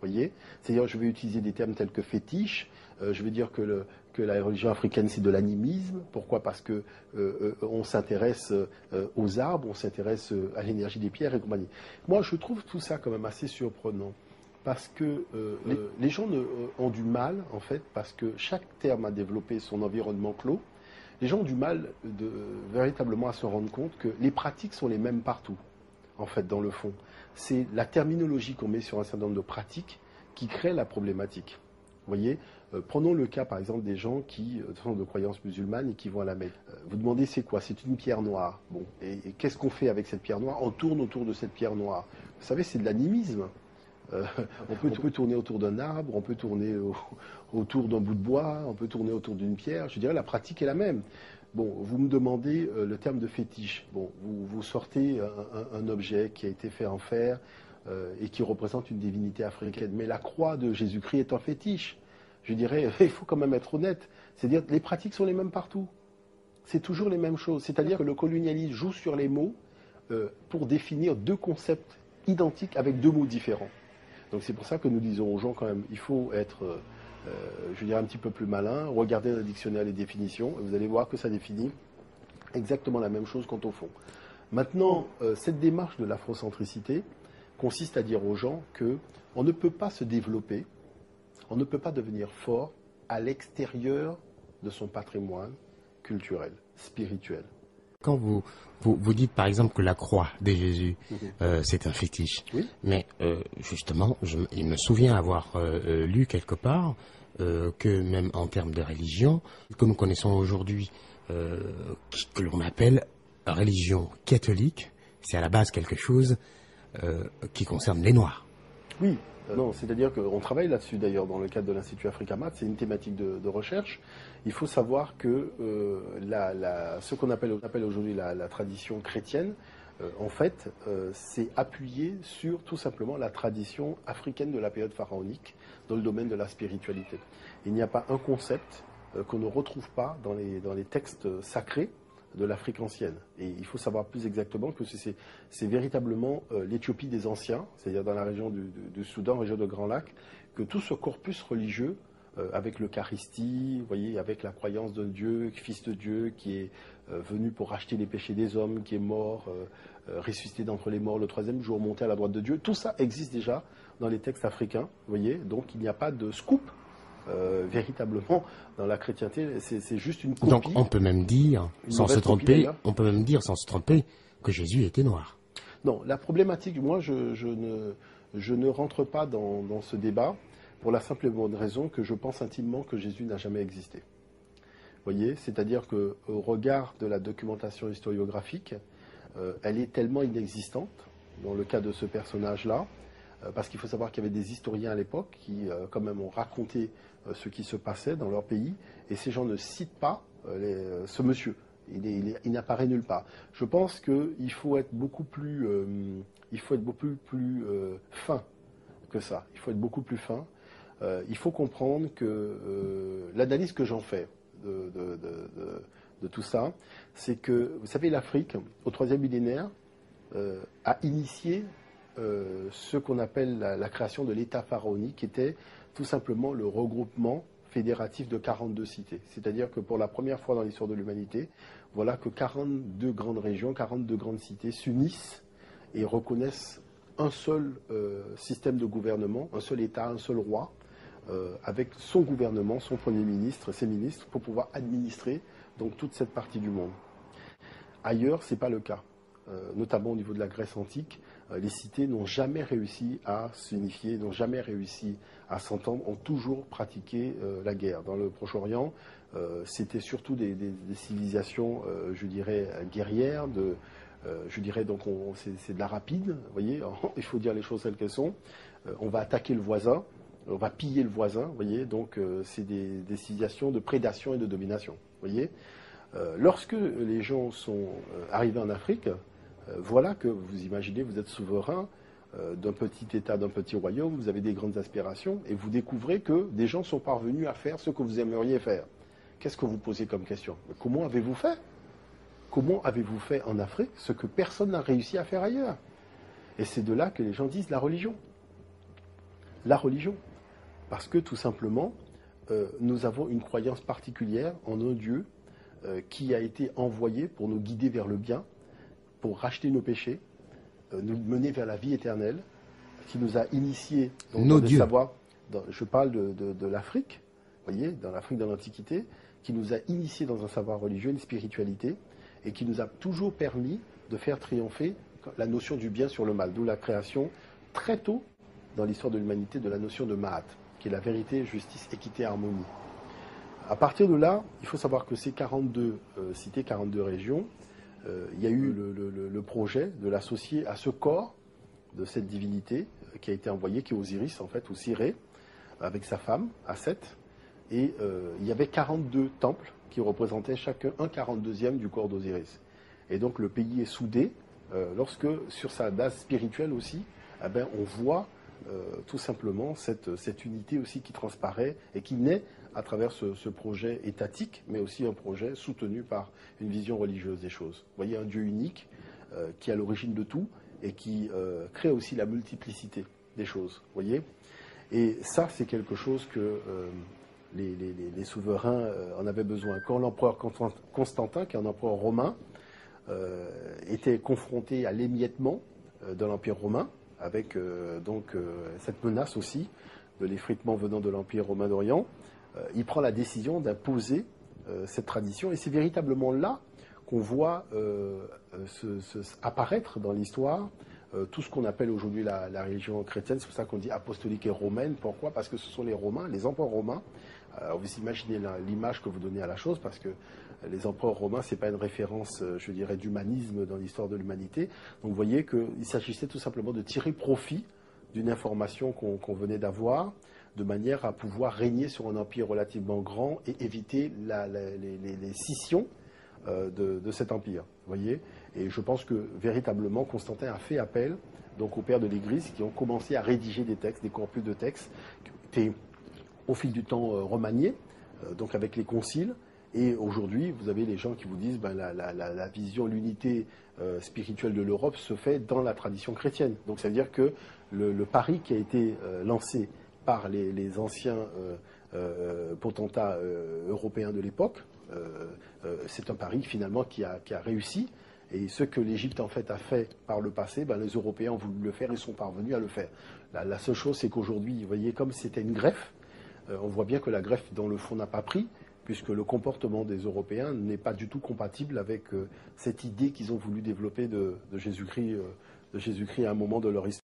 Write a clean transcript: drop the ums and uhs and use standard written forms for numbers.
Voyez, c'est-à-dire, je vais utiliser des termes tels que fétiche. Je vais dire que la religion africaine, c'est de l'animisme. Pourquoi? Parce que on s'intéresse aux arbres, on s'intéresse à l'énergie des pierres et compagnie. Moi, je trouve tout ça quand même assez surprenant. Parce que les gens ont du mal, en fait, parce que chaque terme a développé son environnement clos. Les gens ont du mal véritablement à se rendre compte que les pratiques sont les mêmes partout, en fait, dans le fond. C'est la terminologie qu'on met sur un certain nombre de pratiques qui crée la problématique. Vous voyez, prenons le cas, par exemple, des gens qui sont de croyances musulmanes et qui vont à la Mecque. Vous demandez c'est quoi? C'est une pierre noire. Bon, et qu'est-ce qu'on fait avec cette pierre noire? On tourne autour de cette pierre noire. Vous savez, c'est de l'animisme. On peut tourner autour d'un arbre, on peut tourner autour d'un bout de bois, on peut tourner autour d'une pierre. Je dirais la pratique est la même. Bon, vous me demandez le terme de fétiche. Bon, vous sortez un objet qui a été fait en fer et qui représente une divinité africaine. Mais la croix de Jésus-Christ est un fétiche. Je dirais, il faut quand même être honnête. C'est-à-dire que les pratiques sont les mêmes partout. C'est toujours les mêmes choses. C'est-à-dire que le colonialisme joue sur les mots pour définir deux concepts identiques avec deux mots différents. Donc c'est pour ça que nous disons aux gens quand même, il faut être, je dirais, un petit peu plus malin, regardez dans le dictionnaire les définitions, et vous allez voir que ça définit exactement la même chose quant au fond. Maintenant, cette démarche de l'afrocentricité consiste à dire aux gens qu'on ne peut pas se développer, on ne peut pas devenir fort à l'extérieur de son patrimoine culturel, spirituel. Quand vous dites par exemple que la croix de Jésus, c'est un fétiche, oui. Mais justement, il me souvient avoir lu quelque part que même en termes de religion, que nous connaissons aujourd'hui, que l'on appelle religion catholique, c'est à la base quelque chose qui concerne les Noirs. Oui. Non, c'est-à-dire qu'on travaille là-dessus d'ailleurs dans le cadre de l'Institut Africamat, c'est une thématique de recherche. Il faut savoir que ce qu'on appelle aujourd'hui la tradition chrétienne, en fait, c'est appuyé sur tout simplement la tradition africaine de la période pharaonique dans le domaine de la spiritualité. Il n'y a pas un concept qu'on ne retrouve pas dans les textes sacrés de l'Afrique ancienne. Et il faut savoir plus exactement que c'est véritablement l'Éthiopie des anciens, c'est-à-dire dans la région du Soudan, région de Grand Lac, que tout ce corpus religieux, avec l'Eucharistie, vous voyez, avec la croyance d'un Dieu, Fils de Dieu, qui est venu pour racheter les péchés des hommes, qui est mort, ressuscité d'entre les morts le troisième jour, monté à la droite de Dieu, tout ça existe déjà dans les textes africains, vous voyez, donc il n'y a pas de scoop. Véritablement dans la chrétienté, c'est juste une copie. Donc on peut même dire, sans se tromper, que Jésus était noir. Non, la problématique, moi je ne rentre pas dans ce débat pour la simple et bonne raison que je pense intimement que Jésus n'a jamais existé. Vous voyez, c'est-à-dire qu'au regard de la documentation historiographique, elle est tellement inexistante dans le cas de ce personnage-là. Parce qu'il faut savoir qu'il y avait des historiens à l'époque qui, quand même, ont raconté ce qui se passait dans leur pays, et ces gens ne citent pas ce monsieur. Il n'apparaît nulle part. Je pense qu'il faut être beaucoup plus, fin que ça. Il faut être beaucoup plus fin. Il faut comprendre que l'analyse que j'en fais de tout ça, c'est que, vous savez, l'Afrique, au 3e millénaire, a initié ce qu'on appelle la création de l'État pharaonique, qui était tout simplement le regroupement fédératif de 42 cités. C'est-à-dire que pour la première fois dans l'histoire de l'humanité, voilà que 42 grandes régions, 42 grandes cités s'unissent et reconnaissent un seul système de gouvernement, un seul État, un seul roi, avec son gouvernement, son Premier ministre, ses ministres, pour pouvoir administrer donc toute cette partie du monde. Ailleurs, ce n'est pas le cas. Notamment au niveau de la Grèce antique, les cités n'ont jamais réussi à s'unifier, n'ont jamais réussi à s'entendre, ont toujours pratiqué la guerre. Dans le Proche-Orient, c'était surtout des civilisations, je dirais, guerrières, je dirais donc c'est de la rapide, vous voyez, il faut dire les choses telles qu'elles sont. On va attaquer le voisin, on va piller le voisin, vous voyez, donc c'est des civilisations de prédation et de domination, vous voyez. Lorsque les gens sont arrivés en Afrique, voilà que vous imaginez, vous êtes souverain d'un petit État, d'un petit royaume, vous avez des grandes aspirations, et vous découvrez que des gens sont parvenus à faire ce que vous aimeriez faire. Qu'est-ce que vous posez comme question? Comment avez-vous fait? Comment avez-vous fait en Afrique ce que personne n'a réussi à faire ailleurs? Et c'est de là que les gens disent la religion. La religion. Parce que tout simplement, nous avons une croyance particulière en un Dieu qui a été envoyé pour nous guider vers le bien, pour racheter nos péchés, nous mener vers la vie éternelle, qui nous a initiés dans des savoirs. Je parle de l'Afrique, vous voyez, dans l'Afrique de l'Antiquité, qui nous a initiés dans un savoir religieux, une spiritualité, et qui nous a toujours permis de faire triompher la notion du bien sur le mal, d'où la création très tôt dans l'histoire de l'humanité de la notion de Ma'at, qui est la vérité, justice, équité, harmonie. À partir de là, il faut savoir que ces 42 cités, 42 régions, il y a eu le projet de l'associer à ce corps de cette divinité qui a été envoyé, qui est Osiris en fait, ou Siré, avec sa femme, Aset. Et il y avait 42 temples qui représentaient chacun un 42e du corps d'Osiris. Et donc le pays est soudé, lorsque sur sa base spirituelle aussi, eh ben, on voit tout simplement cette unité aussi qui transparaît et qui naît à travers ce projet étatique, mais aussi un projet soutenu par une vision religieuse des choses. Vous voyez, un Dieu unique qui est à l'origine de tout et qui crée aussi la multiplicité des choses. Vous voyez ? Et ça, c'est quelque chose que les souverains en avaient besoin. Quand l'empereur Constantin, qui est un empereur romain, était confronté à l'émiettement de l'Empire romain, avec cette menace aussi de l'effritement venant de l'Empire romain d'Orient, il prend la décision d'imposer cette tradition. Et c'est véritablement là qu'on voit apparaître dans l'histoire tout ce qu'on appelle aujourd'hui la religion chrétienne. C'est pour ça qu'on dit apostolique et romaine. Pourquoi ? Parce que ce sont les Romains, les empereurs romains. Vous imaginez l'image que vous donnez à la chose, parce que les empereurs romains, ce n'est pas une référence, je dirais, d'humanisme dans l'histoire de l'humanité. Donc vous voyez qu'il s'agissait tout simplement de tirer profit d'une information qu'on venait d'avoir, de manière à pouvoir régner sur un empire relativement grand et éviter les scissions de cet empire. Vous voyez ? Et je pense que véritablement, Constantin a fait appel donc aux pères de l'Église qui ont commencé à rédiger des textes, des corpus de textes qui ont été au fil du temps remaniés, donc avec les conciles. Et aujourd'hui, vous avez les gens qui vous disent la vision, l'unité spirituelle de l'Europe se fait dans la tradition chrétienne. Donc ça veut dire que le pari qui a été lancé par les anciens potentats européens de l'époque, c'est un pari finalement qui a réussi. Et ce que l'Égypte en fait a fait par le passé, les Européens ont voulu le faire et sont parvenus à le faire. La seule chose, c'est qu'aujourd'hui, vous voyez, comme c'était une greffe, on voit bien que la greffe, dans le fond, n'a pas pris, puisque le comportement des Européens n'est pas du tout compatible avec cette idée qu'ils ont voulu développer de Jésus-Christ à un moment de leur histoire.